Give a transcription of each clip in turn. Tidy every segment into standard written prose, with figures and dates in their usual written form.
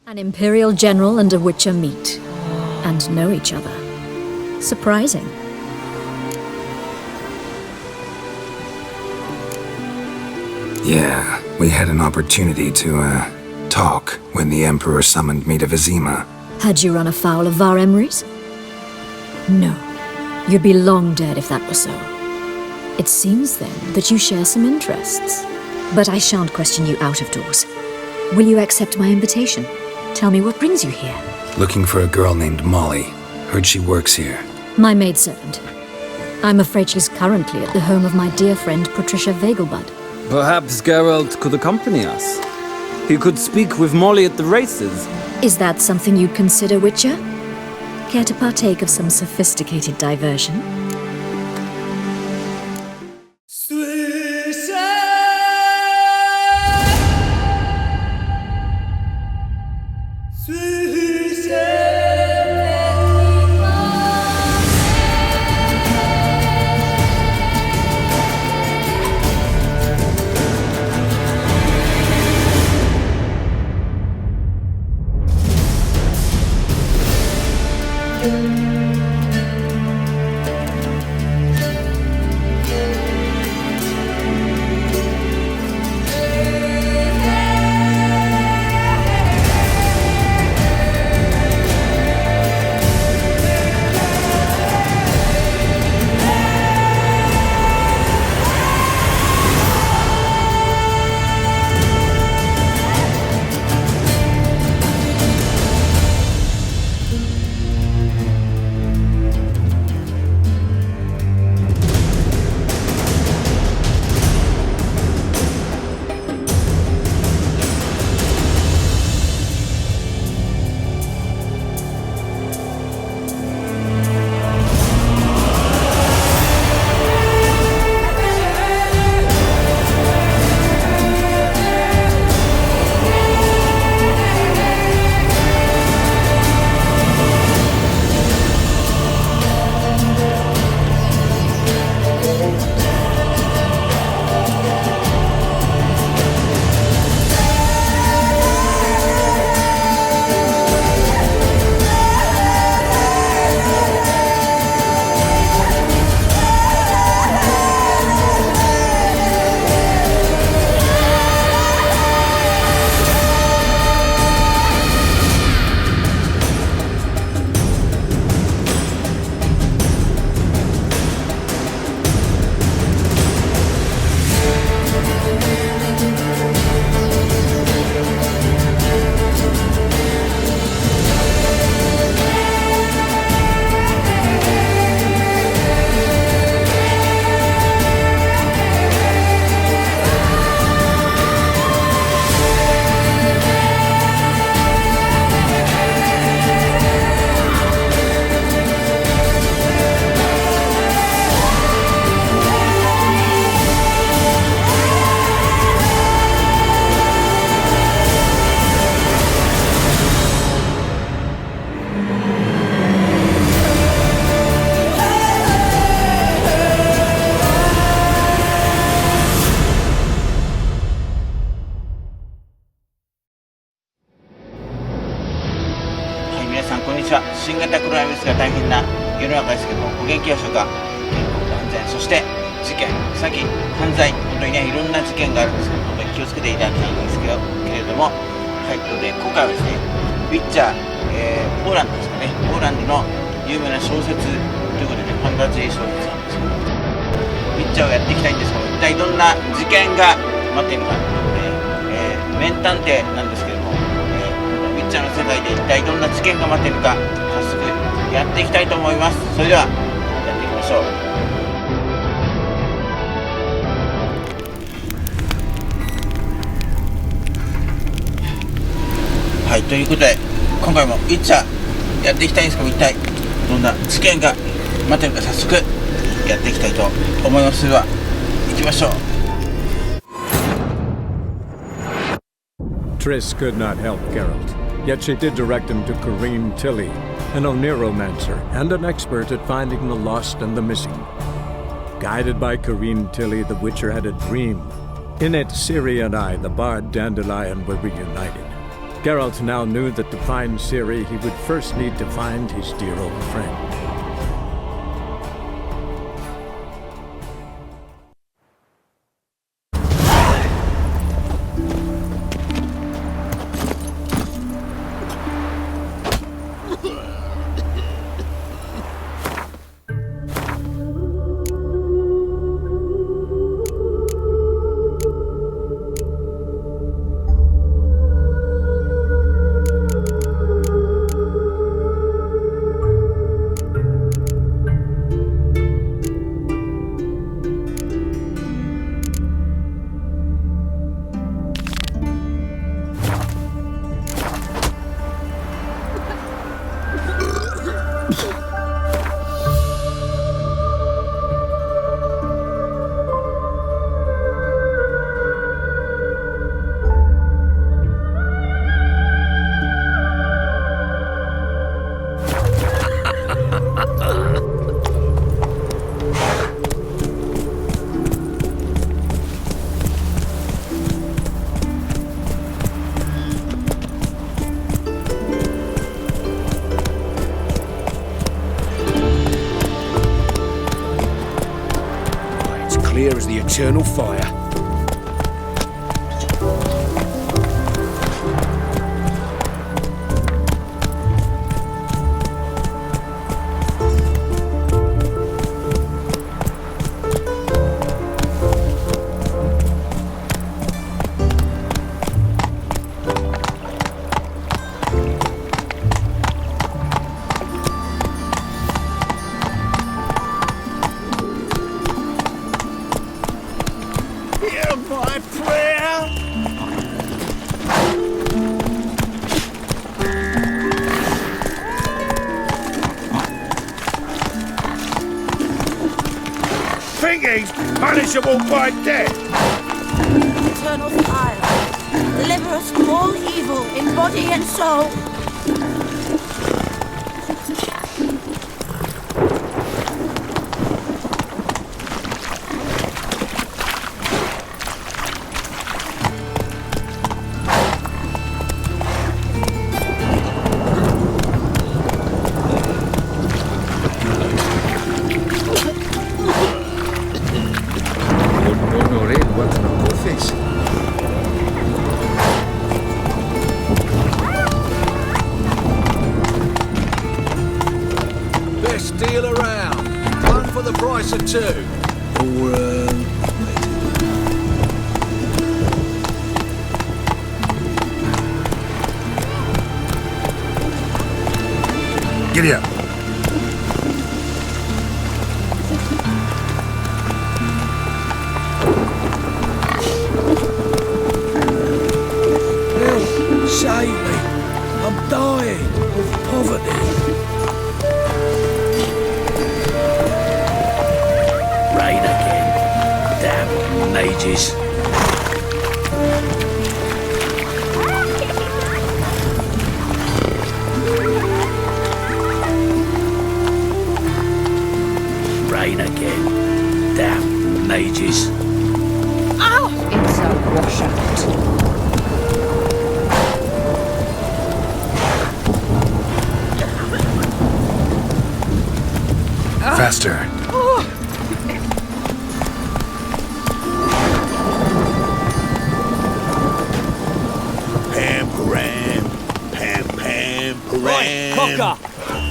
An Imperial General and a Witcher meet and know each other. Surprising. Yeah, we had an opportunity to, talk when the Emperor summoned me to Vizima. Had you run afoul of Var Emrys? No. You'd be long dead if that were so. It seems, then, that you share some interests. But I shan't question you out of doors. Will you accept my invitation? Tell me what brings you here. Looking for a girl named Molly. Heard she works here. My maidservant. I'm afraid she's currently at the home of my dear friend Patricia Vegelbud. Perhaps Geralt could accompany us. He could speak with Molly at the races. Is that something you'd consider, Witcher? Care to partake of some sophisticated diversion?皆さんこんにちは。新型コロナウイルスが大変な世の中ですけども、お元気でしょうか。健康と安全、そして事件、詐欺、犯罪、本当にね、いろんな事件があるんですけど、本当に気をつけていただきたいんですけれども、はい、ということで今回はですね、ウィッチャー、ポーランドですかね、ポーランドの有名な小説ということで、ファンタジー小説なんですけど、ウィッチャーをやっていきたいんですけど、一体どんな事件が待っているのかということで、麺探偵なんですけども、ウィッチャーの世界で一体どんな事件が待っているか、早速やっていきたいと思います。それではやっていきましょう。はい、ということで今回もウィッチャーやっていきたいんですけど、一体どんな事件が待っているか、早速やっていきたいと思います。それでは行きましょう。Triss could not help Geralt, yet she did direct him to Corrine Tilly, an Oneromancer and an expert at finding the lost and the missing. Guided by Corrine Tilly, the Witcher had a dream In it, Ciri and I, the bard Dandelion, were reunited. Geralt now knew that to find Ciri, he would first need to find his dear old friend. Clear as the eternal fire. My prayer! Think he's punishable by death? Eternal fire, deliver us from all evil in body and soul. Best deal around. One for the price of two. Or, Giddy up. save me. I'm dying of poverty. Rain again. Damn mages. Rain again. Damn mages. Ow! It's a washout. Faster. Pam param, pam pam param. Right, cocker!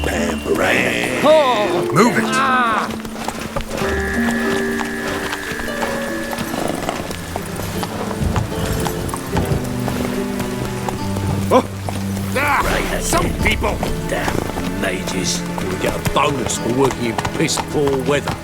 Pam param. Oh! Move it. Ah! Some people. Damn mages. We get a bonus for working in piss poor weather.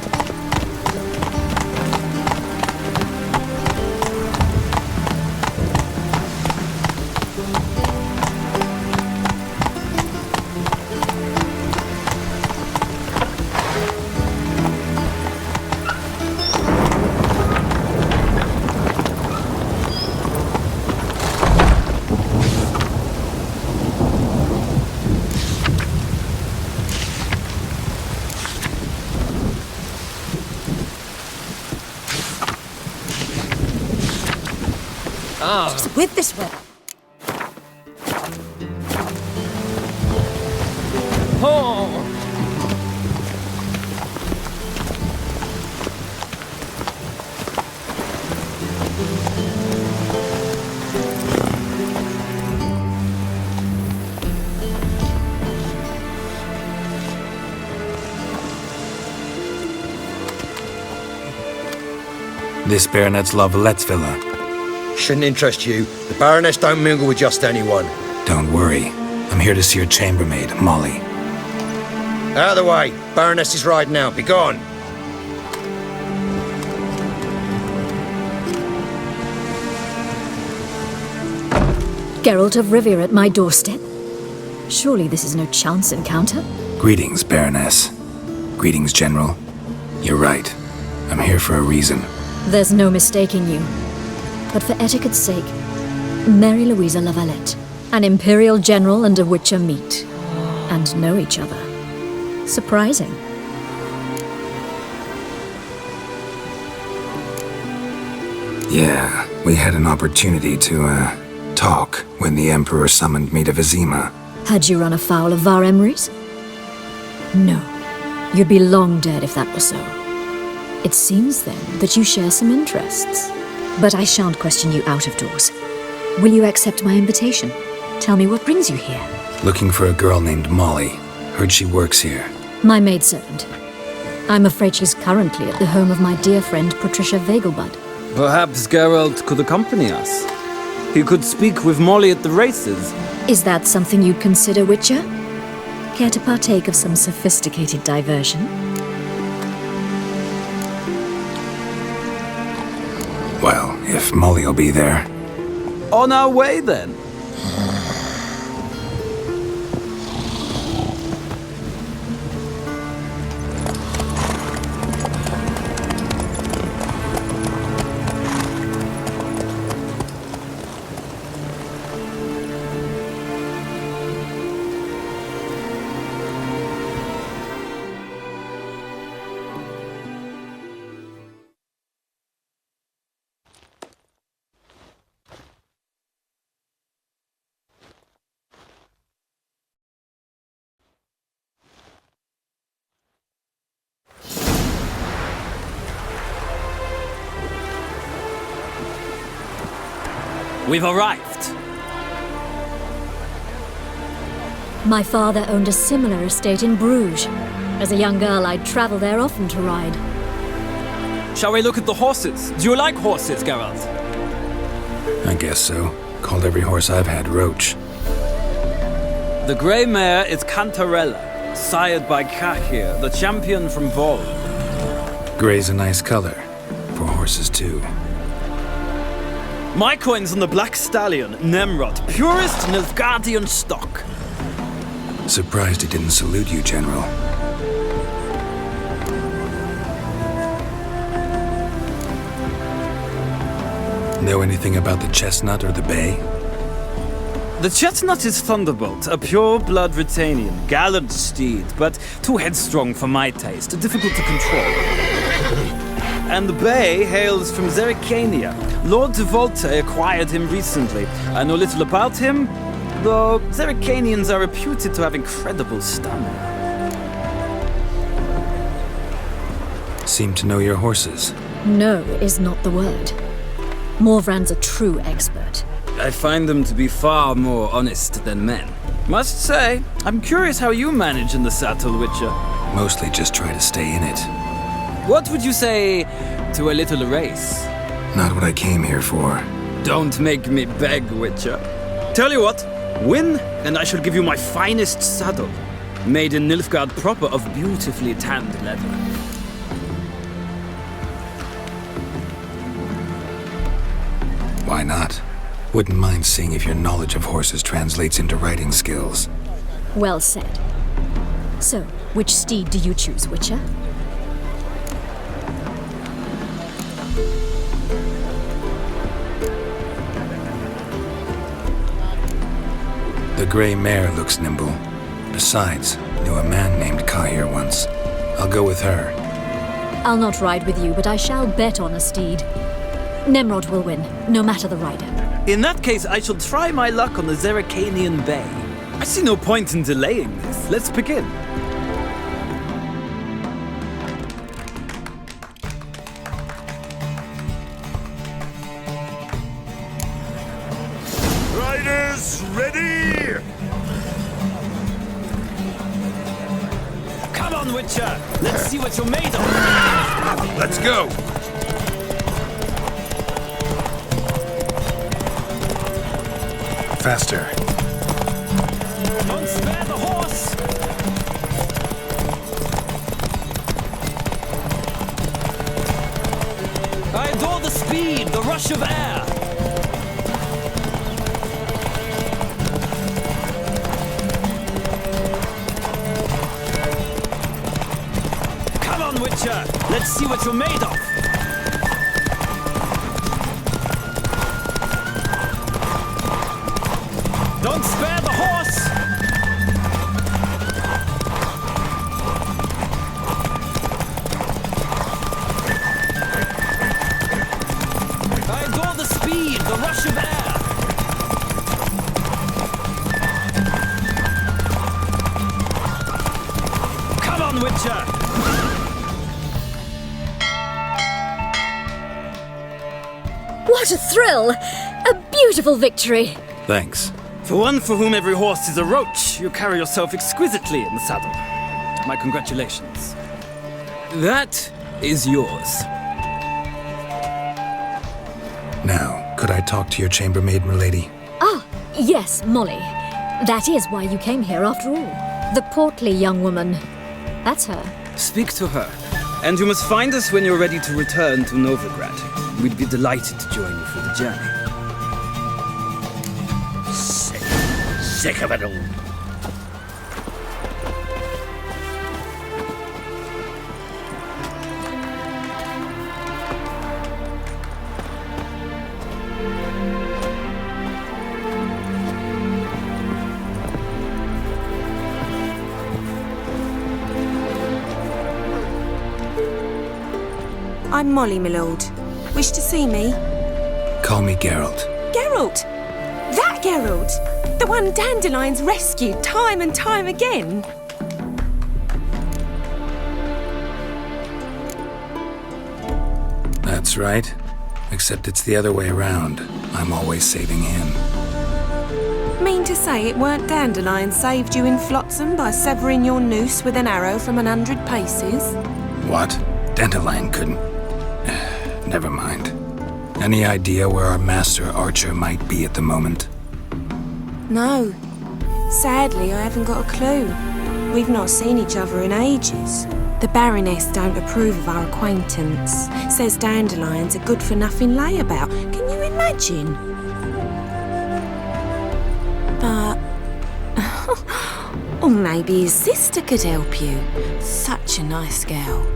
Just with this weather. This Baronet's La Vallette's villa. Shouldn't interest you. The Baroness don't mingle with just anyone. Don't worry. I'm here to see your chambermaid, Molly. Out of the way. Baroness is riding out. Be gone. Geralt of Rivia at my doorstep? Surely this is no chance encounter? Greetings, Baroness. Greetings, General. You're right. I'm here for a reason. There's no mistaking you. But for etiquette's sake, Mary Louisa La Valette, an Imperial General and a Witcher meet, and know each other. Surprising. Yeah, we had an opportunity to, talk when the Emperor summoned me to Vizima. Had you run afoul of Var Emrys? No. You'd be long dead if that were so. It seems, then, that you share some interests. But I shan't question you out of doors. Will you accept my invitation? Tell me what brings you here. Looking for a girl named Molly. Heard she works here. My maidservant. I'm afraid she's currently at the home of my dear friend Patricia Vegelbud. Perhaps Geralt could accompany us. He could speak with Molly at the races. Is that something you'd consider, Witcher? Care to partake of some sophisticated diversion? Well, if Molly'll be there. On our way, then. We've arrived. My father owned a similar estate in Bruges. As a young girl, I'd travel there often to ride. Shall we look at the horses? Do you like horses, Geralt? I guess so. Called every horse I've had Roach. The grey mare is Cantarella, sired by Kahir, the champion from Vol. Gray's a nice color. For horses, too. My coin's on the black stallion, Nemrod, purest Nilfgaardian stock. Surprised he didn't salute you, General. Know anything about the chestnut or the bay? The chestnut is Thunderbolt, a pure-blood Britannian, gallant steed, but too headstrong for my taste, difficult to control. And the bay hails from Zerrikania. Lord de Volte acquired him recently. I know little about him, though Zerrikanians are reputed to have incredible stamina. Seem to know your horses. No is not the word. Morvran's a true expert. I find them to be far more honest than men. Must say, I'm curious how you manage in the saddle, Witcher. Mostly just try to stay in it. What would you say to a little race? Not what I came here for. Don't make me beg, Witcher. Tell you what, win, and I shall give you my finest saddle. Made in Nilfgaard proper of beautifully tanned leather. Why not? Wouldn't mind seeing if your knowledge of horses translates into riding skills. Well said. So, which steed do you choose, Witcher? The gray mare looks nimble. Besides, knew a man named Kahir once. I'll go with her. I'll not ride with you, but I shall bet on a steed. Nemrod will win, no matter the rider. In that case, I shall try my luck on the Zeracanian Bay. I see no point in delaying this. Let's begin. Riders, ready! Come on, Witcher! Let's see what you're made of! Let's go! Faster. Don't spare the horse! I adore the speed, the rush of air! Come on, Witcher! Let's see what you're made of! Don't spare the horse! I adore the speed, the rush of air! Come on, Witcher! What a thrill! A beautiful victory! Thanks. For one for whom every horse is a roach, you carry yourself exquisitely in the saddle. My congratulations. That is yours. Now, could I talk to your chambermaid, milady? Ah, yes, Molly. That is why you came here after all. The portly young woman. That's her. Speak to her. And you must find us when you're ready to return to Novigrad. We'd be delighted to join you for the journey. Sick of it all. I'm Molly, my lord. Wish to see me? Call me Geralt. Geralt! That Geralt! The one Dandelion's rescued time and time again. That's right. Except it's the other way around. I'm always saving him. Mean to say it weren't Dandelion saved you in Flotsam by severing your noose with an arrow from 100 paces? What? Dandelion couldn't. Never mind. Any idea where our master archer might be at the moment? No. Sadly, I haven't got a clue. We've not seen each other in ages. The Baroness don't approve of our acquaintance. Says Dandelion's a good-for-nothing layabout. Can you imagine? But... or maybe his sister could help you. Such a nice girl.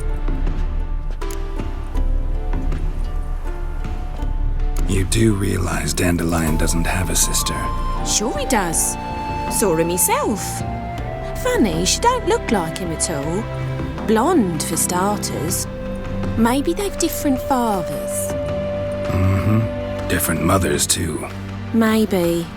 You do realize Dandelion doesn't have a sister. Sure he does. Saw him myself. Funny, she don't look like him at all. Blonde, for starters. Maybe they've different fathers. Mm-hmm. Different mothers, too. Maybe.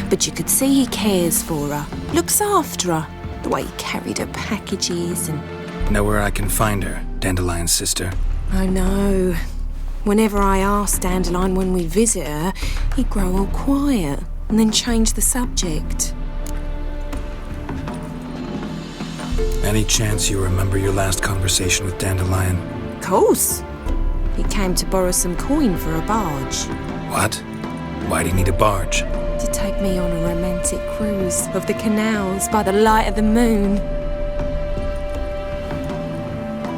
But you could see he cares for her. Looks after her. The way he carried her packages and... Know where I can find her, Dandelion's sister? I know. Whenever I asked Dandelion when we'd visit her, he'd grow all quiet and then change the subject. Any chance you remember your last conversation with Dandelion? Of course. He came to borrow some coin for a barge. What? Why'd he need a barge? To take me on a romantic cruise of the canals by the light of the moon.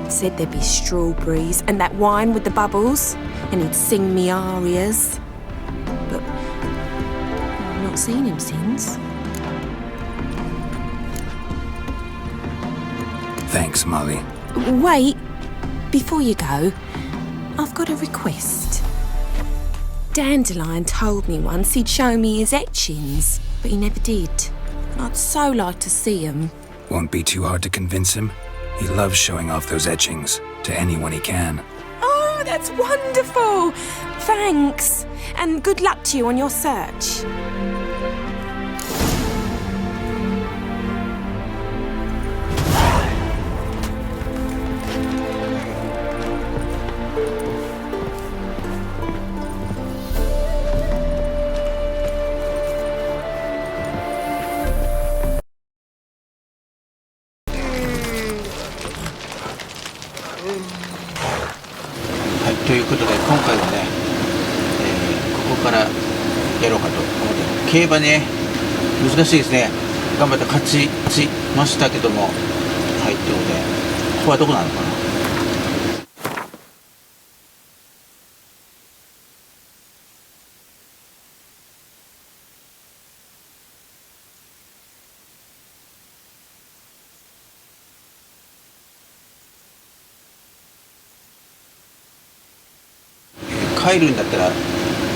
Said there'd be strawberries and that wine with the bubbles, and he'd sing me arias. But I've not seen him since. Thanks, Molly. Wait, before you go, I've got a request. Dandelion told me once he'd show me his etchings, but he never did. I'd so like to see them. Won't be too hard to convince him. He loves showing off those etchings to anyone he can. Oh, that's wonderful! Thanks. And good luck to you on your search.はい、ということで今回はね、ここからやろうかと思って、競馬ね難しいですね。頑張って勝ちましたけども、はい、ということでここはどこなのかな。帰るんだったら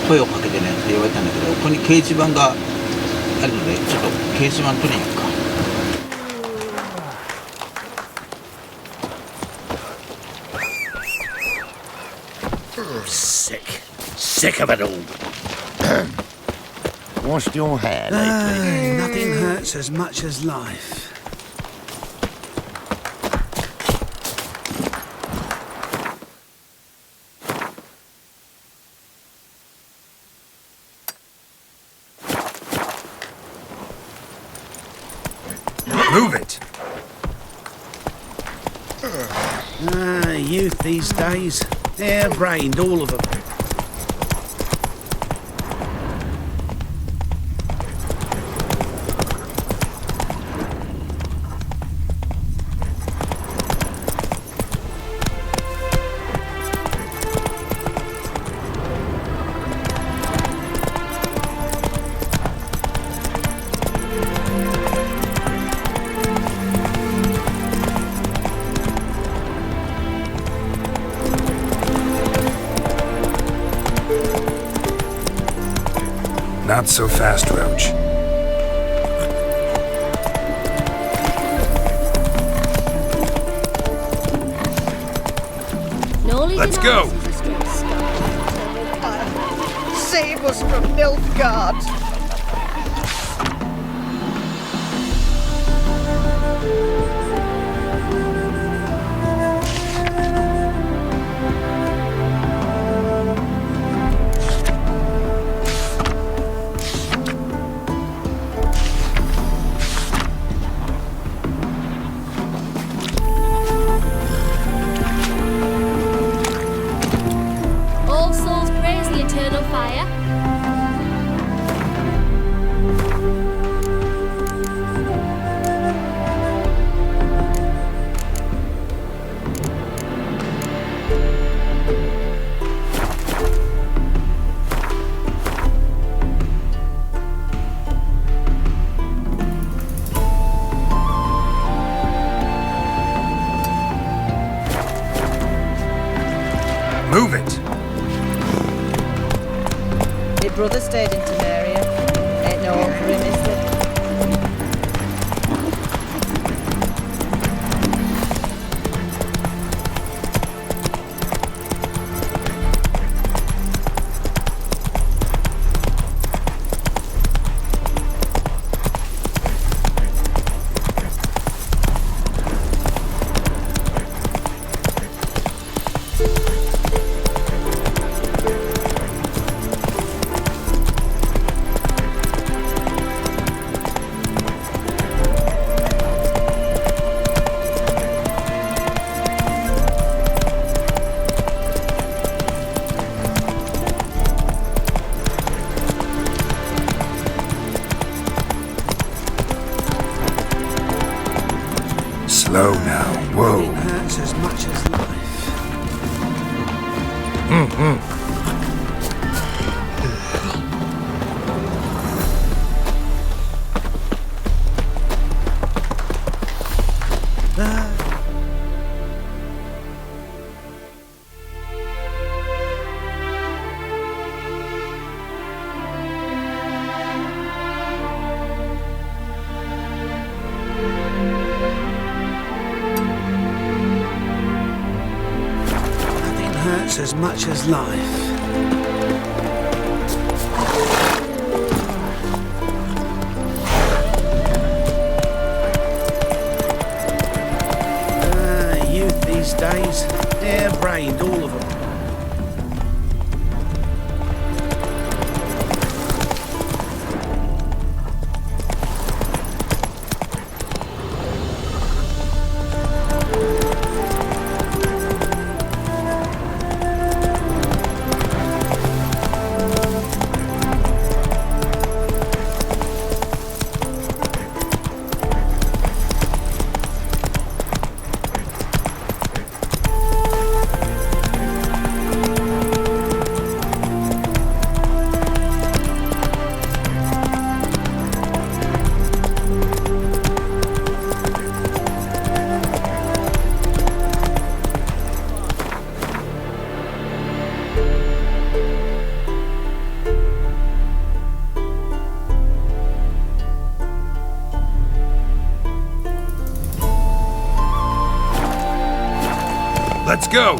声をかけてねって言われたんだけど、ここに掲示板があるのでちょっと掲示板取りに行くか。Sick of it all. Washed your hair lately? Nothing hurts as much as life. Move it! Youth these days. Hair-brained, all of them. Not so fast, Roach. Let's go! Save us from Nilfgaard! All souls praise the eternal fire. Move it! My brother stayed in Temeria. Ain't no hope for him, is there? Slow now. Whoa. Nothing hurts as much as life. as much as life. Youth these days, harebrained, all of them. Let's go!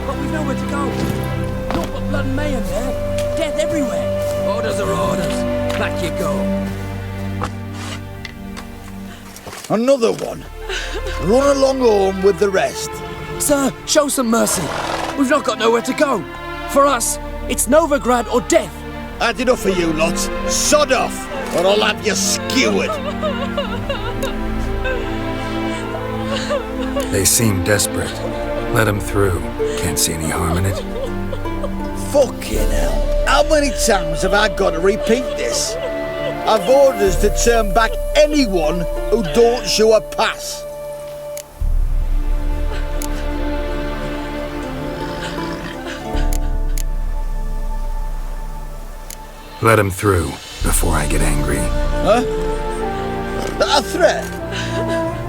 But we've nowhere to go. Not but blood and mayhem there. Death everywhere. Orders are orders. Back you go. Another one. Run along home with the rest. Sir, show some mercy. We've not got nowhere to go. For us, it's Novigrad or death. Had enough of you lot. Sod off, or I'll have you skewered. They seem desperate. Let them through. Can't see any harm in it. Fucking hell. How many times have I got to repeat this? I've orders to turn back anyone who don't show a pass. Let them through before I get angry. Huh? That a threat?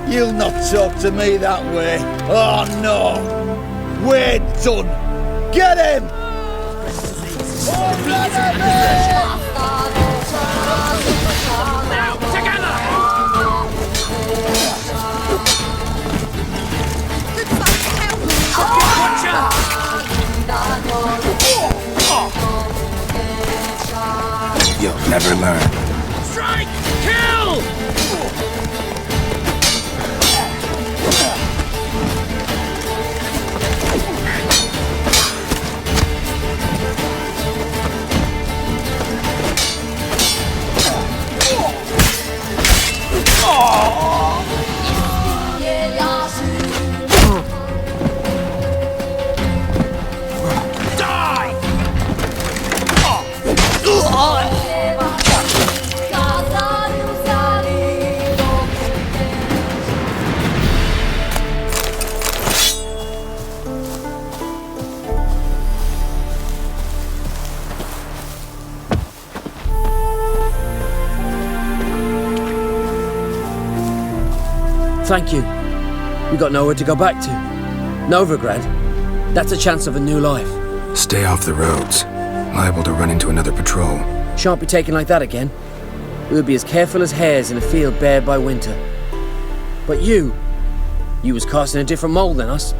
You'll not talk to me that way. Oh no! We're done! Get him! Now, together! You'll never learn. Strike! Kill! Thank you. We got nowhere to go back to. Novigrad. That's a chance of a new life. Stay off the roads. Liable to run into another patrol. Shan't be taken like that again. We'll be as careful as hares in a field bared by winter. But you was cast in a different mould than us.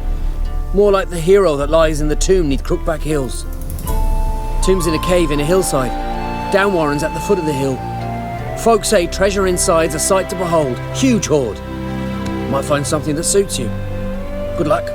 More like the hero that lies in the tomb neath Crookback Hills. Tomb's in a cave in a hillside. Downwarren's at the foot of the hill. Folk say treasure inside's a sight to behold. Huge hoard. Might find something that suits you. Good luck.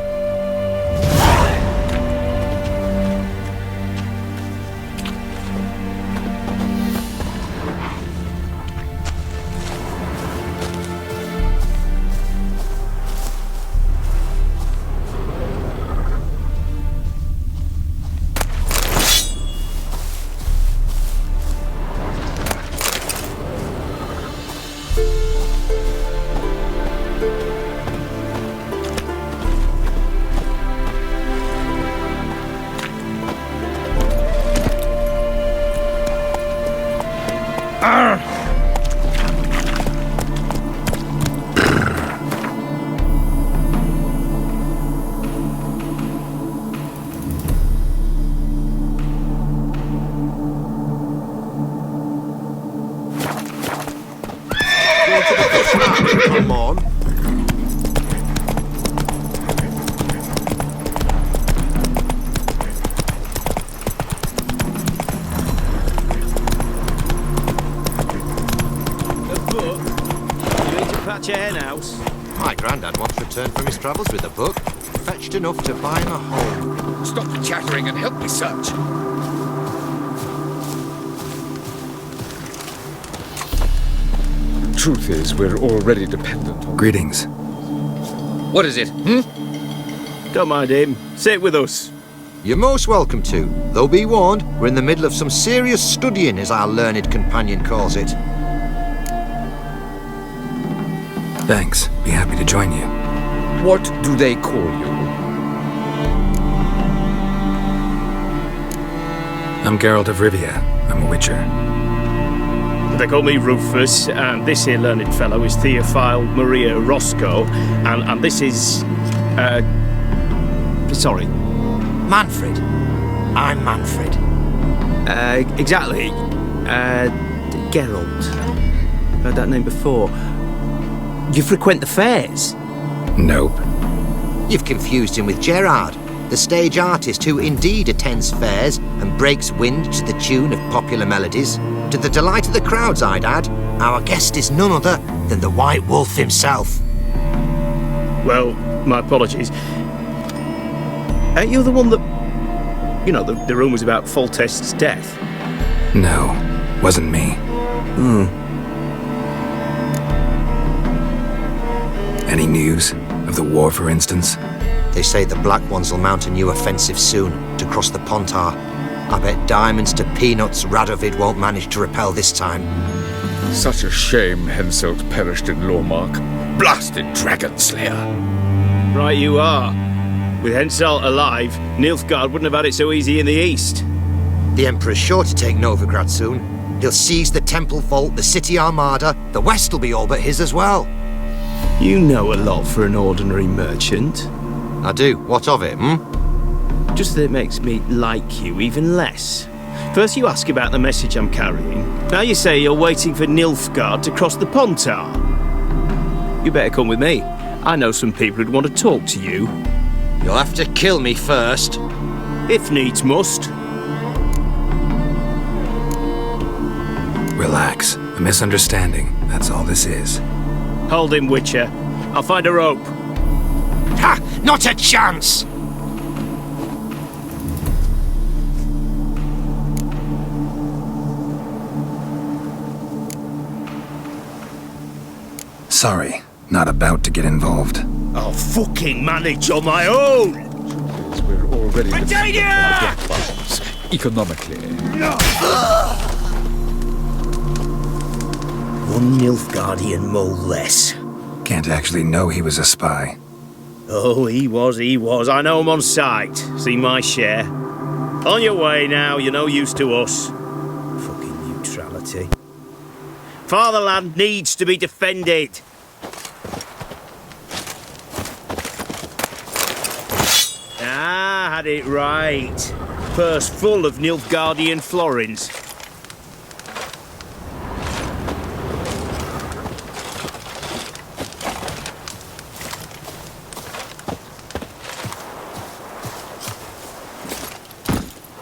Come on. hen house? My granddad once returned from his travels with a book, fetched enough to buy him a home. Stop chattering and help me search. Truth is, we're already dependent on... Greetings. What is it, Don't mind him. Sit with us. You're most welcome to. Though be warned, we're in the middle of some serious studying, as our learned companion calls it. Thanks. Be happy to join you. What do they call you? I'm Geralt of Rivia. I'm a witcher. They call me Rufus, and this here learned fellow is Theophile Maria Roscoe, and this is... sorry. Manfred. I'm Manfred. Exactly. Geralt. Heard that name before. You frequent the fairs? Nope. You've confused him with Gerard, the stage artist who indeed attends fairs and breaks wind to the tune of popular melodies. To the delight of the crowds, I'd add. Our guest is none other than the White Wolf himself. Well, my apologies. Ain't you the one that... You know, the rumours about Foltest's death? No, wasn't me. Any news? Of the war, for instance? They say the Black Ones will mount a new offensive soon to cross the Pontar. I bet diamonds to peanuts Radovid won't manage to repel this time. Such a shame Henselt perished in Lormark. Blasted dragon slayer. Right you are. With Henselt alive, Nilfgaard wouldn't have had it so easy in the east. The Emperor's sure to take Novigrad soon. He'll seize the Temple Vault, the City Armada. The West will be all but his as well. You know a lot for an ordinary merchant. I do. What of it, Just that it makes me like you even less. First you ask about the message I'm carrying. Now you say you're waiting for Nilfgaard to cross the Pontar. You better come with me. I know some people who'd want to talk to you. You'll have to kill me first. If needs must. Relax. A misunderstanding. That's all this is. Hold him, Witcher. I'll find a rope. Ha! Not a chance! Sorry, not about to get involved. I'll fucking manage on my own! We're already Britannia! dependent on Black Ones, economically. One Nilfgaardian mole less. Can't actually know he was a spy. Oh, he was. I know him on sight. See my share. On your way now, you're no use to us. Fucking neutrality. Fatherland needs to be defended. Ah, had it right. Purse full of Nilfgaardian florins.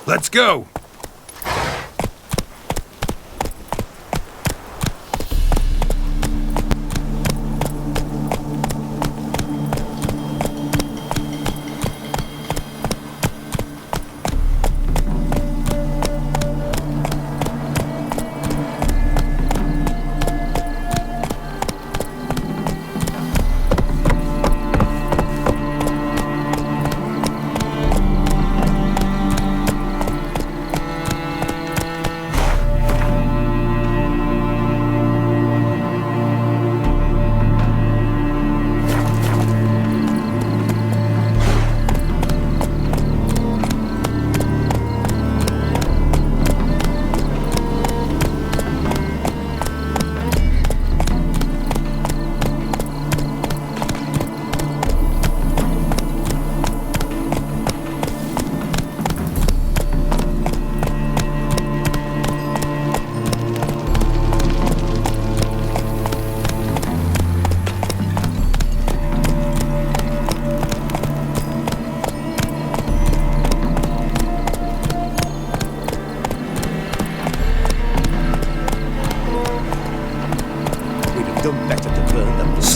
Let's go!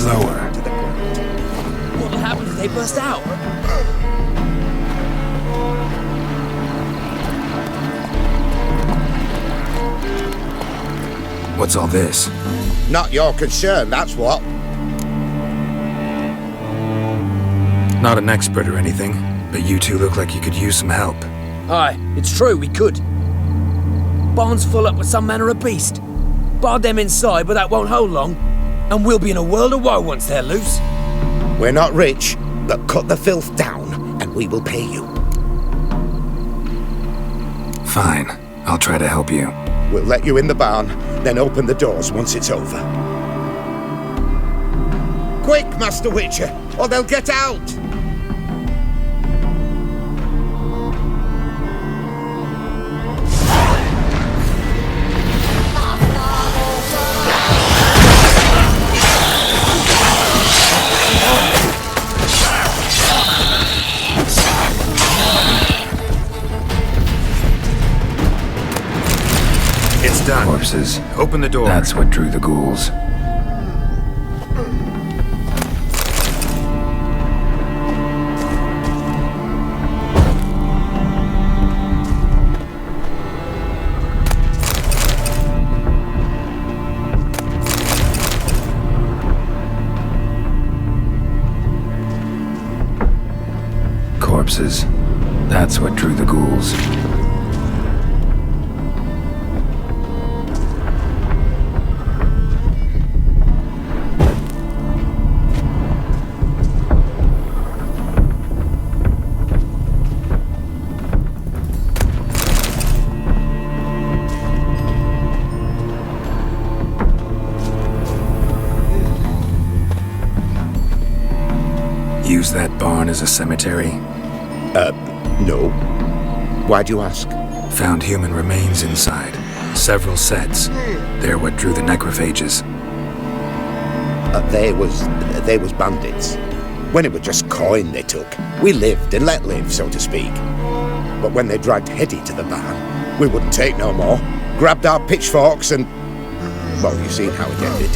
Slower. What'll happen if they burst out? What's all this? Not your concern, that's what. Not an expert or anything, but you two look like you could use some help. Aye, it's true, we could. Barn's full up with some manner of beast. Bar them inside, but that won't hold long. And we'll be in a world of woe once they're loose. We're not rich, but cut the filth down, and we will pay you. Fine. I'll try to help you. We'll let you in the barn, then open the doors once it's over. Quick, Master Witcher, or they'll get out! It's done. Corpses. Open the door. That's what drew the ghouls. Corpses. That's what drew the ghouls. Use that barn as a cemetery? No. Why'd you ask? Found human remains inside. Several sets. They're what drew the necrophages. They was bandits. When it was just coin they took, we lived and let live, so to speak. But when they dragged Hetty to the barn, we wouldn't take no more. Grabbed our pitchforks and... well, you've seen how it ended.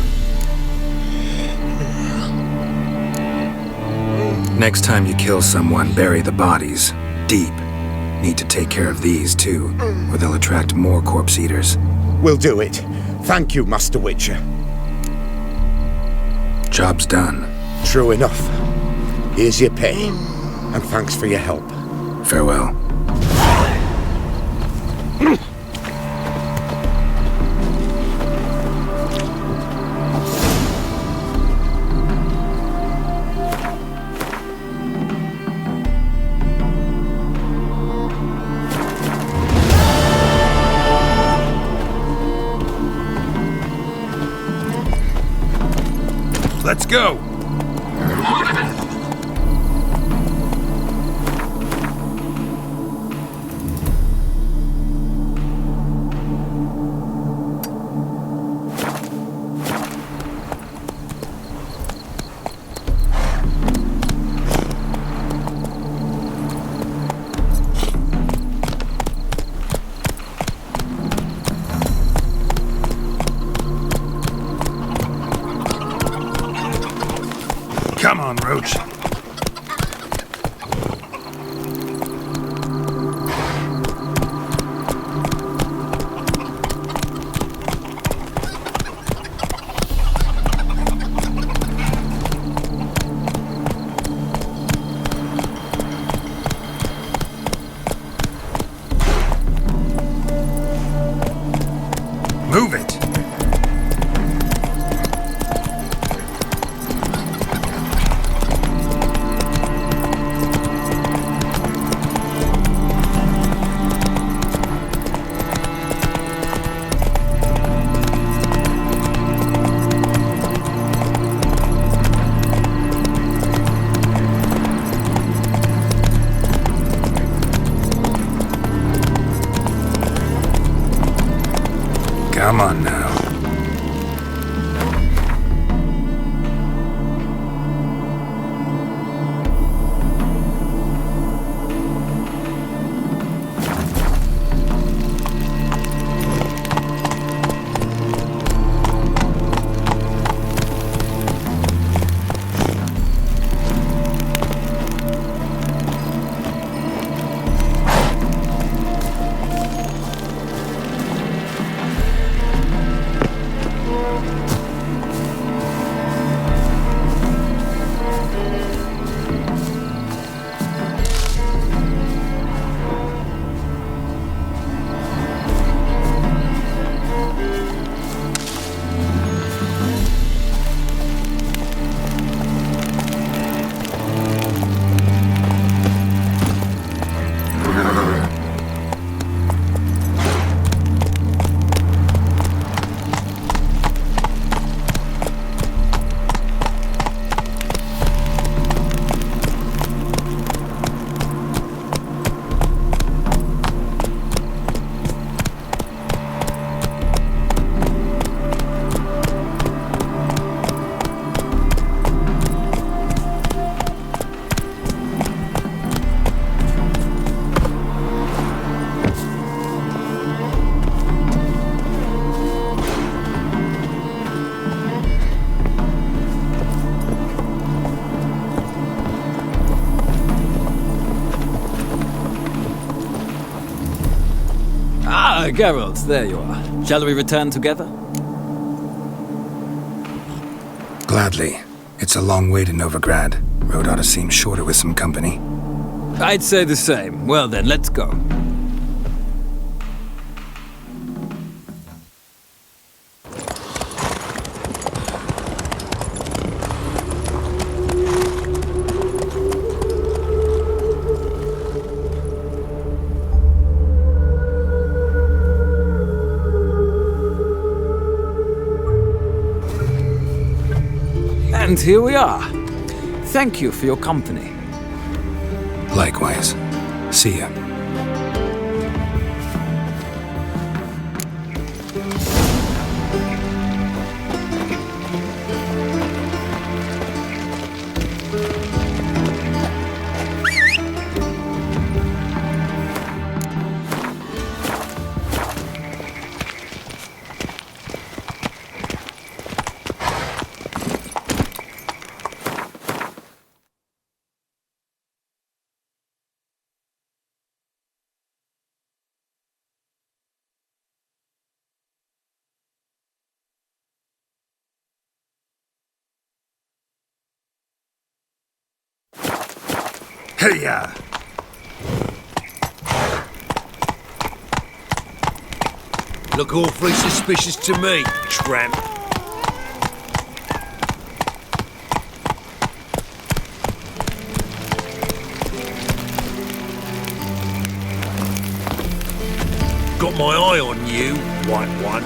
Next time you kill someone, bury the bodies. Deep. Need to take care of these, too, or they'll attract more corpse eaters. We'll do it. Thank you, Master Witcher. Job's done. True enough. Here's your pay, and thanks for your help. Farewell. Let's go! Come on, Roach. Move it! Come on now. Geralt, there you are. Shall we return together? Gladly. It's a long way to Novigrad. Road ought to seem shorter with some company. I'd say the same. Well then, let's go. And here we are. Thank you for your company. Likewise. See ya. Hey-ya! Look awfully suspicious to me, tramp. Got my eye on you, white one.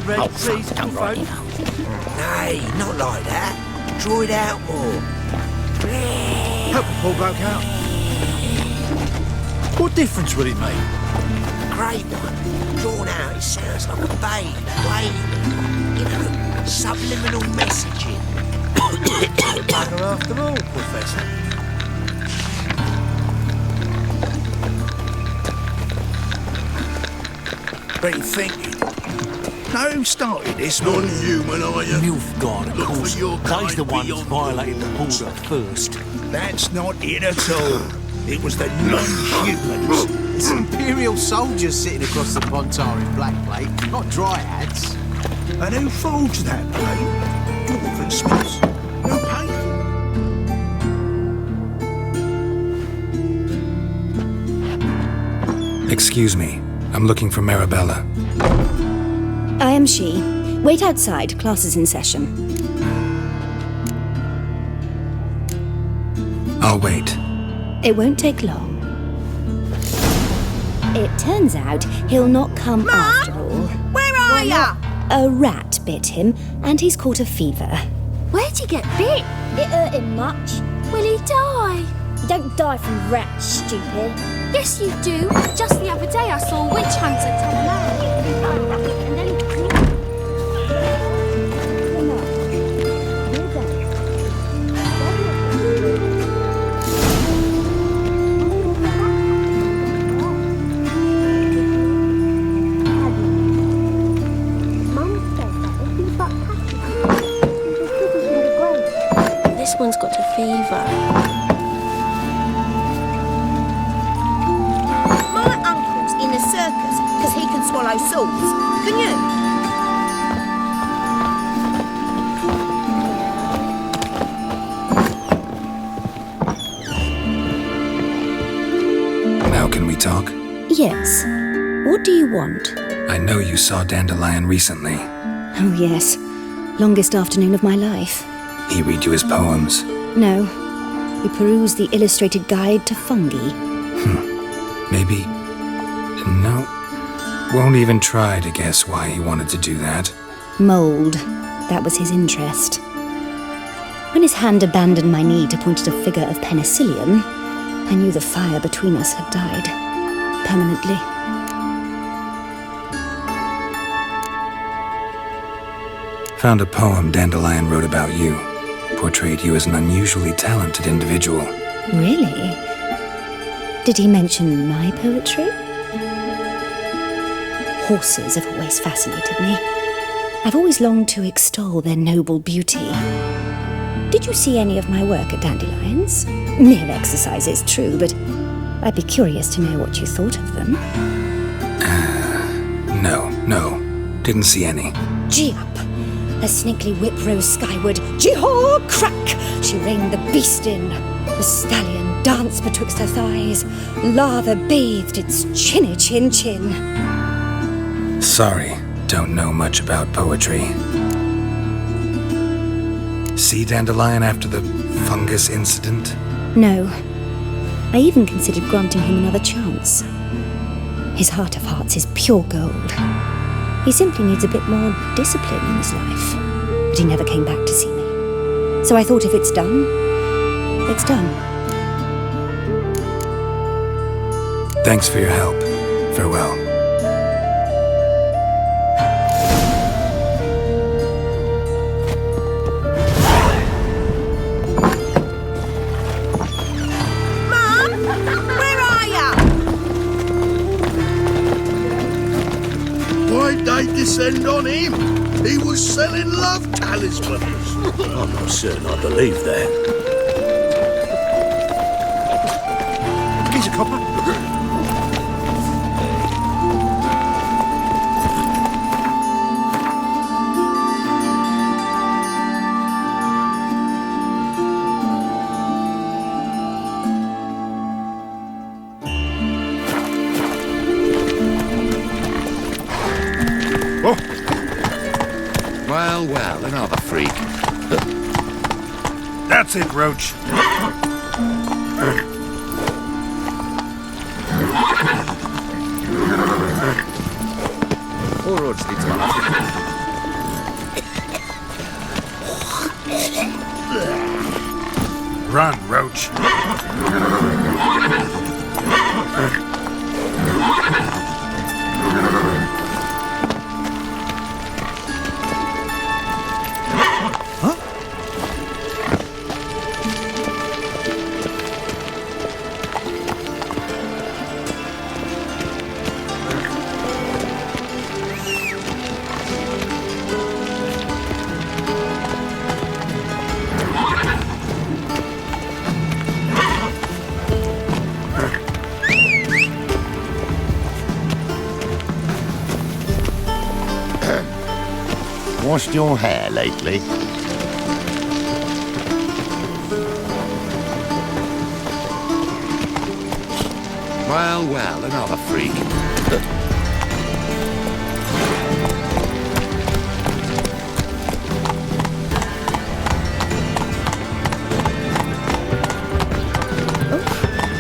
Oh, please, come right now. Nay, not like that. Draw it out more. Help the poor bloke out. What difference will it make? Great one. Drawn out, it sounds like a babe, wailing. You know, subliminal messaging. Bugger after all, Professor. Been thinking. Now, who started this? Non-human, are you? Nilfgaard, of course. They's the one who violated the border first. That's not it at all. It was the non-humans. It's Imperial soldiers sitting across the Pontari black plate, not dryads. And who forged that plate? Dwarven Smiths. Who paid? Excuse me. I'm looking for Marabella. I am she. Wait outside. Class is in session. I'll wait. It won't take long. It turns out he'll not come after all. Where are ya? A rat bit him, and he's caught a fever. Where'd he get bit? It hurt him much. Will he die? You don't die from rats, stupid. Yes, you do. Just the other day I saw a witch hunter tell a man. This one's got a fever. My uncle's in a circus because he can swallow swords. Can you? Now can we talk? Yes. What do you want? I know you saw Dandelion recently. Oh, yes. Longest afternoon of my life. He read you his poems. No. We perused the illustrated guide to fungi. Maybe... No. Won't even try to guess why he wanted to do that. Mould. That was his interest. When his hand abandoned my knee to point at a figure of penicillium, I knew the fire between us had died. permanently. Found a poem Dandelion wrote about you. Portrayed you as an unusually talented individual. Really? Did he mention my poetry? Horses have always fascinated me. I've always longed to extol their noble beauty. Did you see any of my work at Dandelion's? Mere exercise, it's true, but I'd be curious to know what you thought of them. No. Didn't see any. Gee up! Her snaky whip rose skyward. Gee-haw! Crack! She reined the beast in. The stallion danced betwixt her thighs. Lather bathed its chinny chin. Sorry, don't know much about poetry. See Dandelion after the fungus incident? No. I even considered granting him another chance. His heart of hearts is pure gold. He simply needs a bit more discipline in his life. But he never came back to see me. So I thought if it's done, it's done. Thanks for your help. Farewell. Why'd they descend on him? He was selling love talismans. I'm not certain I believe that. Here's a copper. Well, another freak. That's it, Roach. Run, Roach. Washed your hair lately? Well, another freak.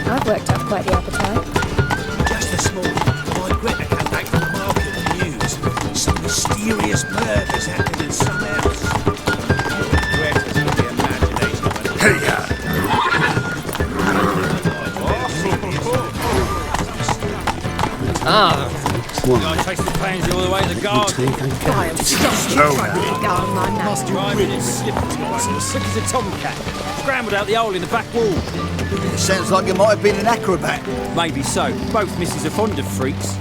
I've worked up quite the appetite. Just this morning, my Greta came back from the market with news. Some mysterious murders happened in some house. Greta's got the imagination of an... Hey, I taste the pains all the way to the garden. I am Slow to go on my mouth. Must driving it sick as a tomcat. Scrambled out the hole in the back wall. It sounds like you might have been an acrobat. Maybe so. Both misses are fond of freaks.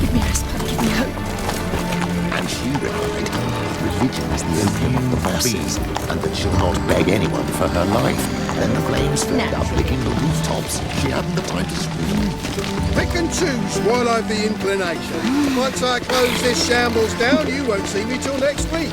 Give me respite, give me hope. And she replied, religion is the opium of the masses, and that she'll not beg anyone for her life. Then the flames flared up, licking the rooftops. She hadn't the time to scream. Pick and choose while I've the inclination. Once I close this shambles down, you won't see me till next week.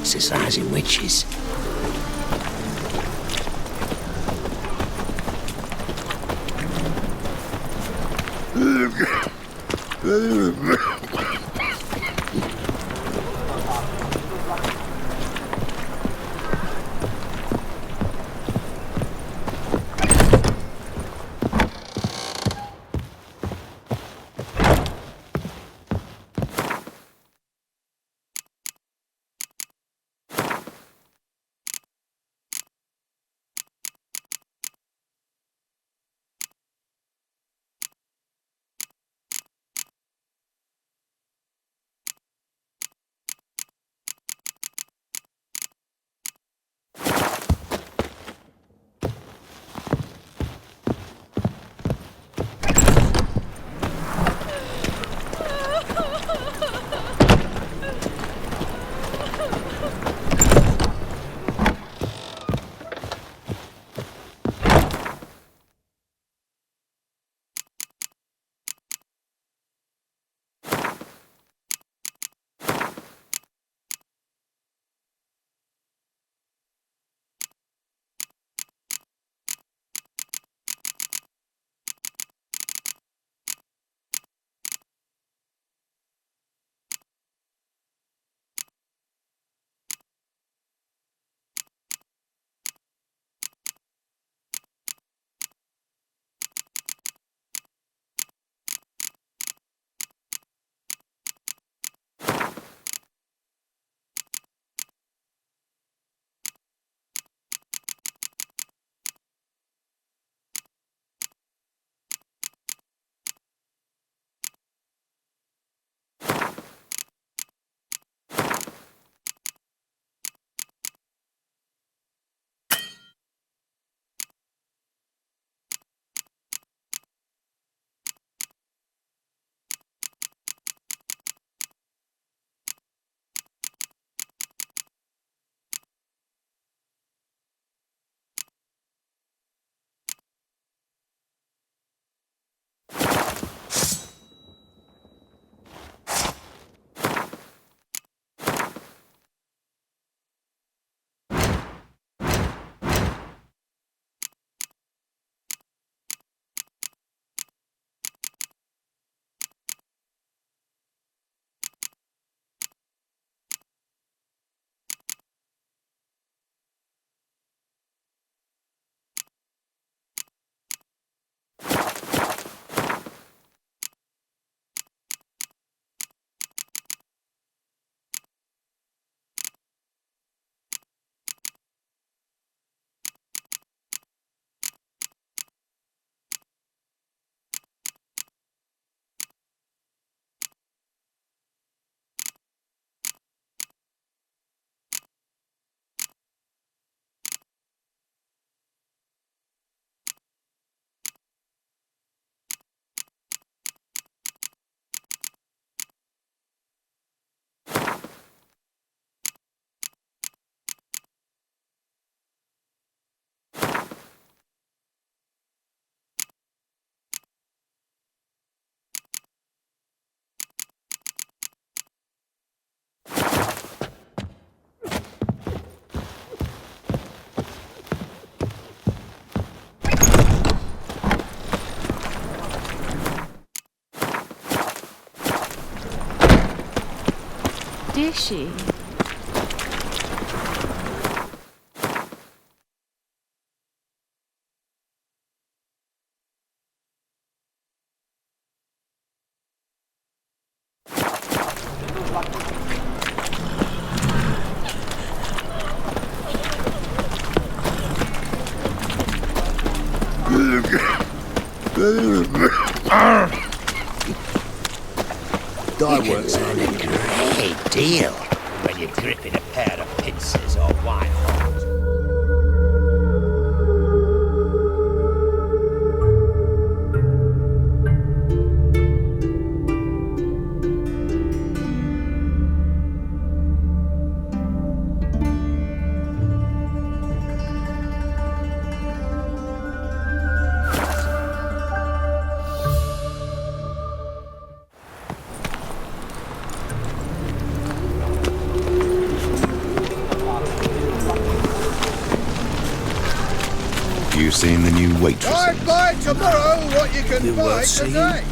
exercising witches. Is she? Dye works on a great deal when you're gripping a pair of pincers or white hot. You seen the new waitress? I'd buy tomorrow what you can You buy will see. today.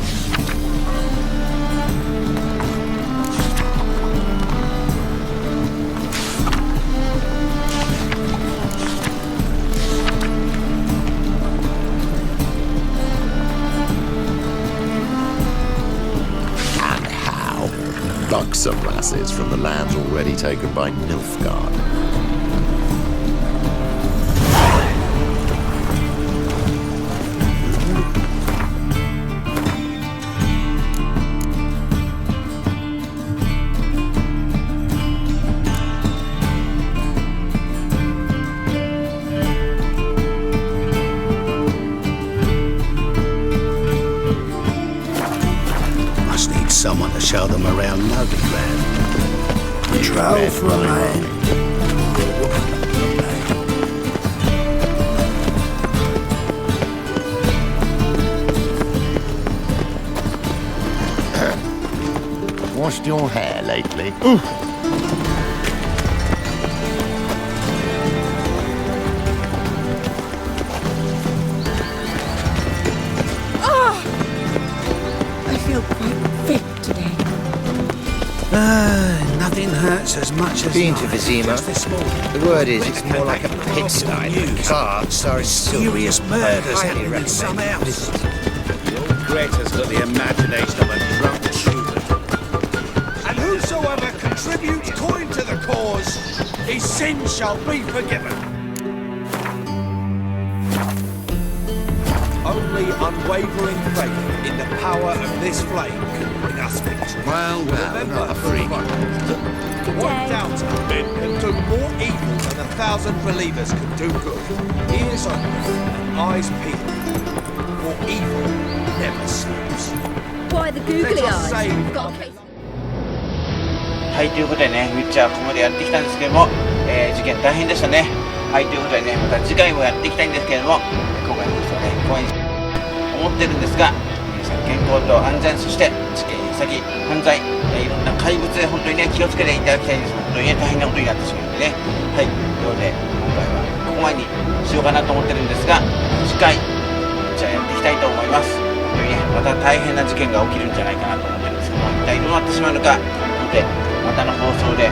And how? Buxom lasses from the lands already taken by Nilfgaard. Must need someone to show them around Novigrad. Patrol for a man. Washed your hair lately? I feel quite fit today. Nothing hurts as much as Been to life. Vizima? Just this morning. The word is, it's more like a pigsty. The carts are Serious murders highly happening in some recommended. house. Your Greta's got the imagination of a drunk Schubert. And whosoever contributes coin to the cause, his sins shall be forgiven. Only unwavering faith in the power of this flame can bring us victory. Well, Remember, not a freak. One doubter men can do more evil than 1,000 believers can do good. Ears open and eyes peeled. For evil never sleeps. Why the googly Let us eyes? say- We've got a case. はい、ということでね、ウィッチャーここまでやってきたんですけども、事件大変でしたね。はい、ということでね、また次回もやっていきたいんですけれども、今回の放送はね、こういうふうに思ってるんですが、皆さん健康と安全、そして事件や詐欺、犯罪、いろんな怪物で本当にね、気をつけていただきたいんです。本当にね、大変なことになってしまうのでね。はい、ということで、今回はここまでにしようかなと思ってるんですが、次回、じゃあやっていきたいと思います。本当にね、また大変な事件が起きるんじゃないかなと思ってるんですけども、一体どうなってしまうのか、ので、またの放送で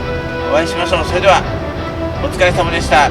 お会いしましょう。それでは、お疲れ様でした。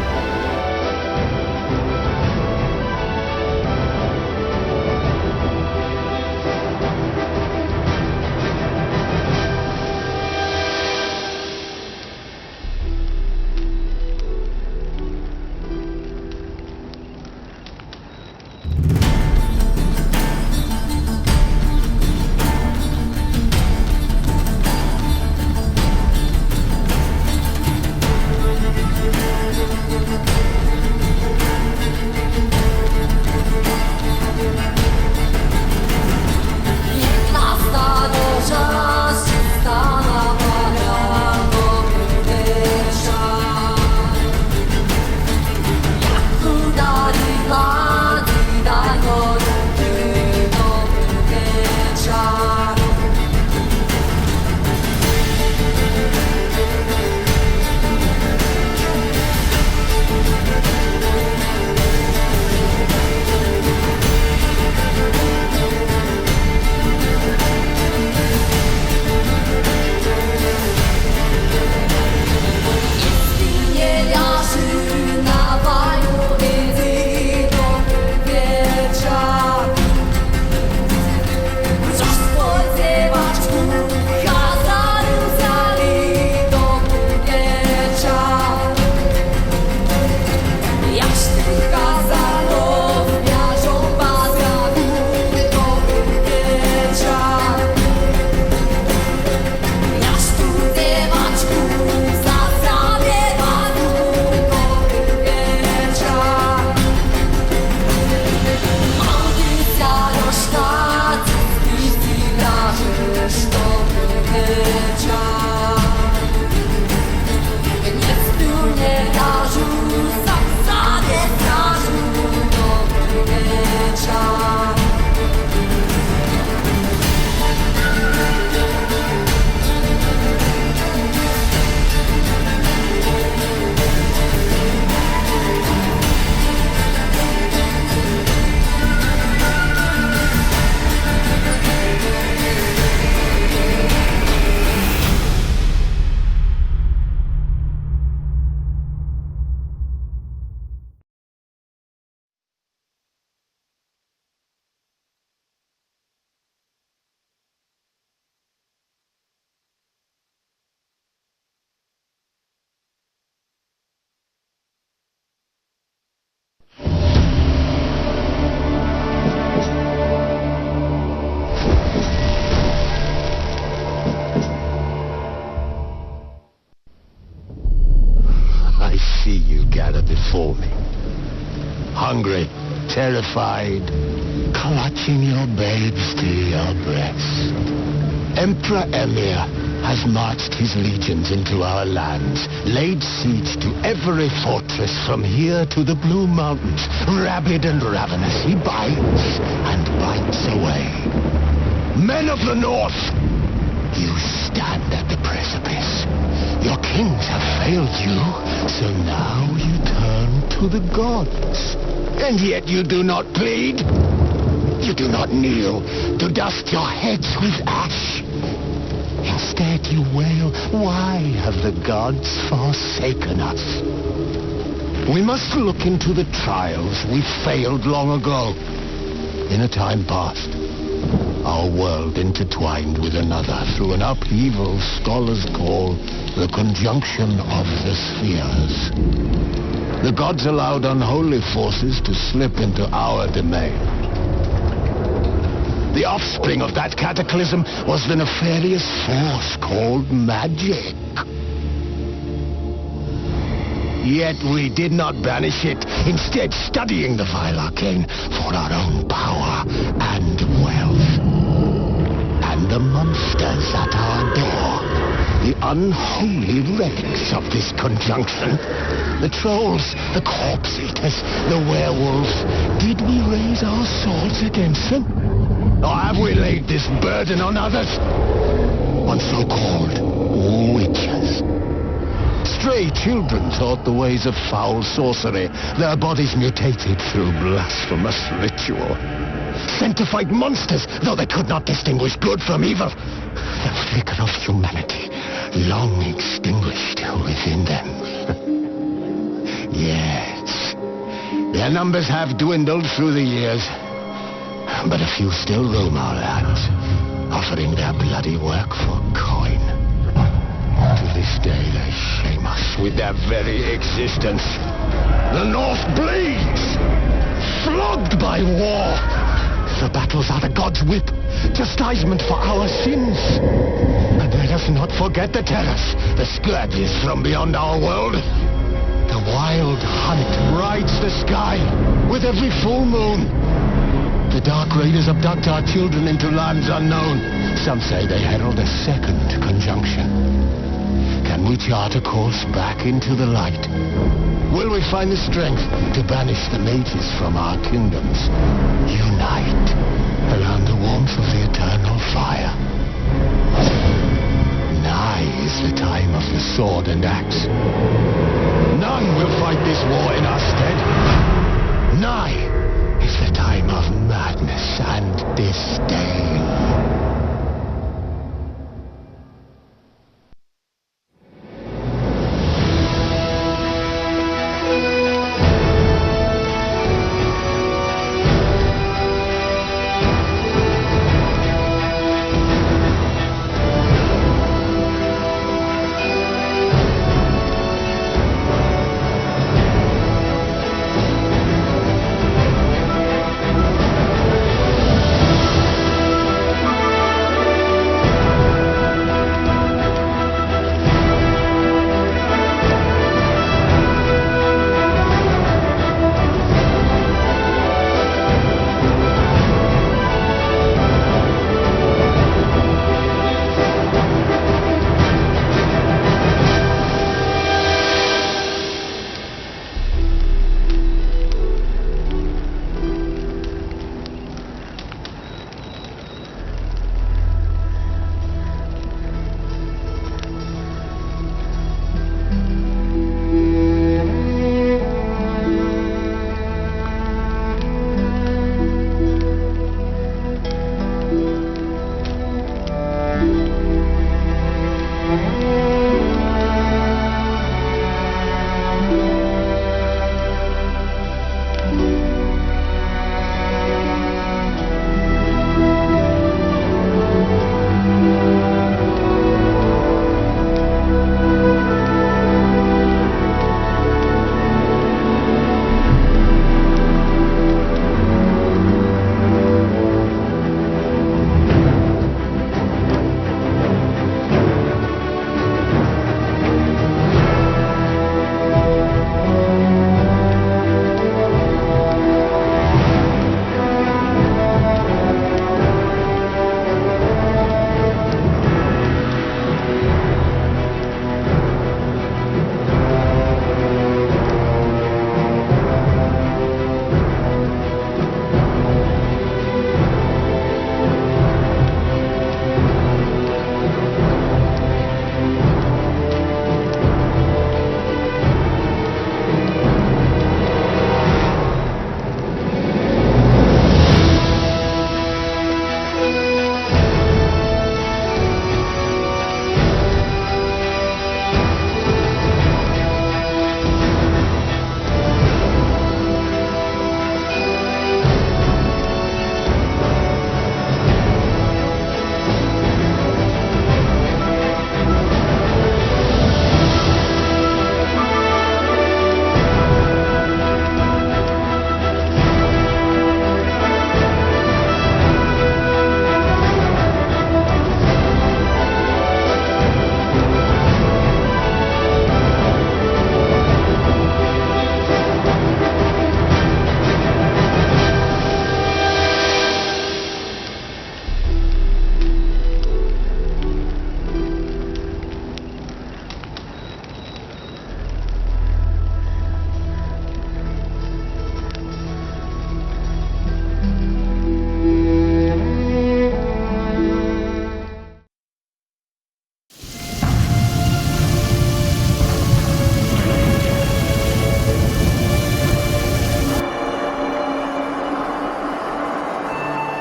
だ terrified, clutching your babes to your breasts. Emperor Emir has marched his legions into our lands, laid siege to every fortress from here to the Blue Mountains. Rabid and ravenous, he bites and bites away. Men of the North, you stand at the precipice. Your kings have failed you, so now you turn to the gods. And yet you do not plead. You do not kneel to dust your heads with ash. Instead you wail, why have the gods forsaken us? We must look into the trials we failed long ago. In a time past, our world intertwined with another through an upheaval scholars call the conjunction of the spheres. The gods allowed unholy forces to slip into our domain. The offspring of that cataclysm was the nefarious force called magic. Yet we did not banish it, instead studying the vile arcane for our own power and wealth. And the monsters at our door, the unholy relics of this conjunction, the trolls, the corpse eaters, the werewolves, did we raise our swords against them? Or have we laid this burden on others? On so-called witches. Stray children taught the ways of foul sorcery, their bodies mutated through blasphemous ritual. Sent to fight monsters, though they could not distinguish good from evil. The flicker of humanity, long extinguished within them. Yes, their numbers have dwindled through the years. But a few still roam our lands, offering their bloody work for coin. To this day they shame us with their very existence. The North bleeds, flogged by war. The battles are the gods' whip, chastisement for our sins. And let us not forget the terrors, the scourges from beyond our world. The wild hunt rides the sky with every full moon. The Dark Raiders abduct our children into lands unknown. Some say they herald a second conjunction. Can we chart a course back into the light? Will we find the strength to banish the mages from our kingdoms? Unite around the warmth of the eternal fire. Nigh is the time of the sword and axe. None will fight this war in our stead. Nigh is the time of madness and disdain.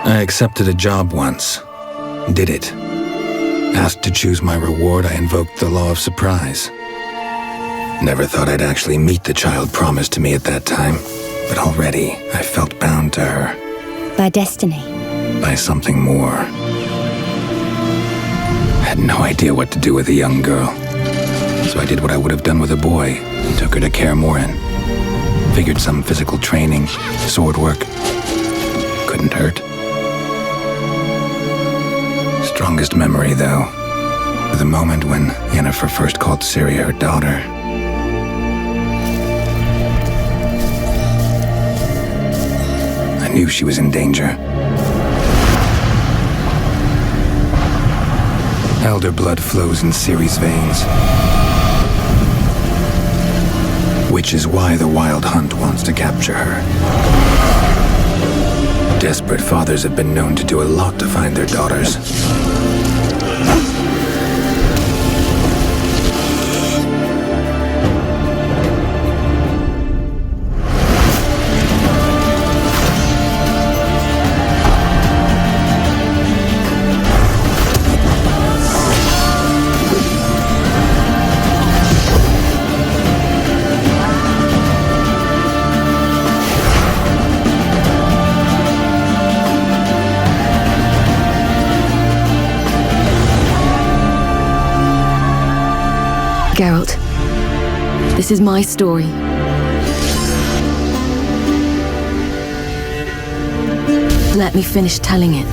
I accepted a job once. Did it. Asked to choose my reward, I invoked the law of surprise. Never thought I'd actually meet the child promised to me at that time, but already I felt bound to her. By destiny. By something more. Had no idea what to do with a young girl. So I did what I would have done with a boy, and took her to Kaer Morhen. Figured some physical training, sword work, couldn't hurt. Strongest memory, though, the moment when Yennefer first called Ciri her daughter. I knew she was in danger. Elder blood flows in Ciri's veins. Which is why the Wild Hunt wants to capture her. Desperate fathers have been known to do a lot to find their daughters. Geralt, this is my story. Let me finish telling it.